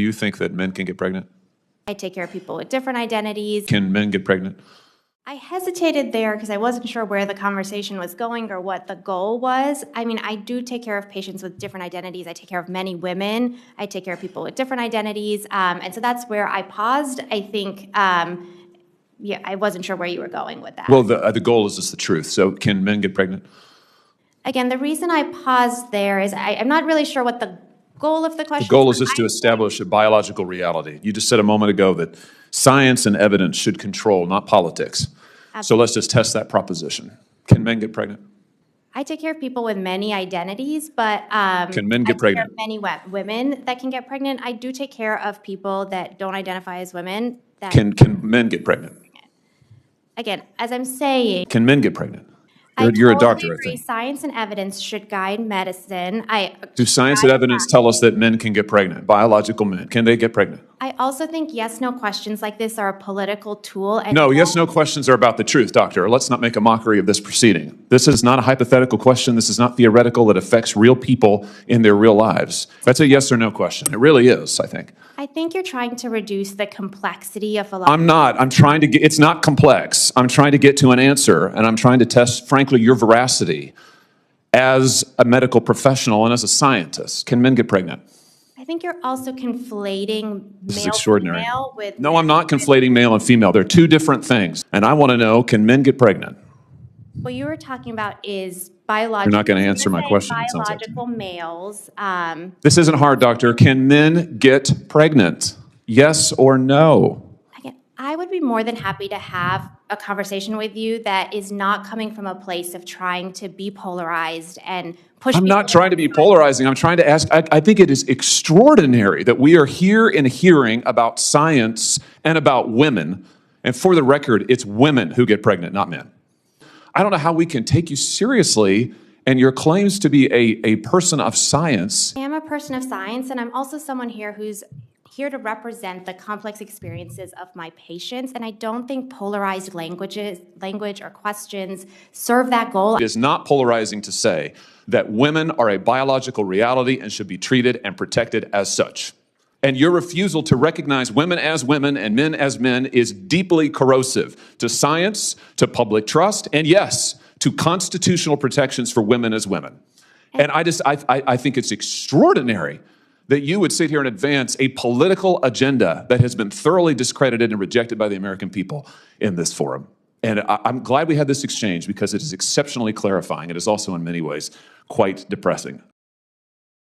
you think that men can get pregnant? I take care of people with different identities. Can men get pregnant? I hesitated there because I wasn't sure where the conversation was going or what the goal was. I mean, I do take care of patients with different identities. I take care of many women. I take care of people with different identities. And so that's where I paused. I think, yeah, I wasn't sure where you were going with that. Well, the goal is just the truth. So can men get pregnant? Again, the reason I paused there is I'm not really sure what the goal of the question is. The goal is just to establish a biological reality. You just said a moment ago that science and evidence should control, not politics. Absolutely. So let's just test that proposition. Can men get pregnant? I take care of people with many identities, but can men get pregnant? I take care of many women that can get pregnant. I do take care of people that don't identify as women. That can men get pregnant? Again, as I'm saying, can men get pregnant? You're a doctor, agree. I think. Science and evidence should guide medicine. Do science and evidence tell us that men can get pregnant? Biological men, can they get pregnant? I also think yes/no questions like this are a political tool. And no, yes/no questions are about the truth, doctor. Let's not make a mockery of this proceeding. This is not a hypothetical question. This is not theoretical. It affects real people in their real lives. That's a yes or no question. It really is, I think. I think you're trying to reduce the complexity of a lot. I'm not. I'm trying to get, it's not complex. I'm trying to get to an answer, and I'm trying to test, frankly, your veracity as a medical professional and as a scientist. Can men get pregnant? I think you're also conflating male and female with... No, I'm not conflating male and female. They're two different things. And I want to know, can men get pregnant? What you were talking about is biological... You're not going to answer my question. Biological males... This isn't hard, doctor. Can men get pregnant? Yes or no? Again, I would be more than happy to have a conversation with you that is not coming from a place of trying to be polarized and push... I'm not trying to be polarizing. I'm trying to ask, I think it is extraordinary that we are here in a hearing about science and about women. And for the record, it's women who get pregnant, not men. I don't know how we can take you seriously and your claims to be a person of science. I am a person of science, and I'm also someone here who's here to represent the complex experiences of my patients, and I don't think polarized language or questions serve that goal. It is not polarizing to say that women are a biological reality and should be treated and protected as such. And your refusal to recognize women as women and men as men is deeply corrosive to science, to public trust, and yes, to constitutional protections for women as women. And I think it's extraordinary that you would sit here and advance a political agenda that has been thoroughly discredited and rejected by the American people in this forum. And I'm glad we had this exchange because it is exceptionally clarifying. It is also in many ways quite depressing.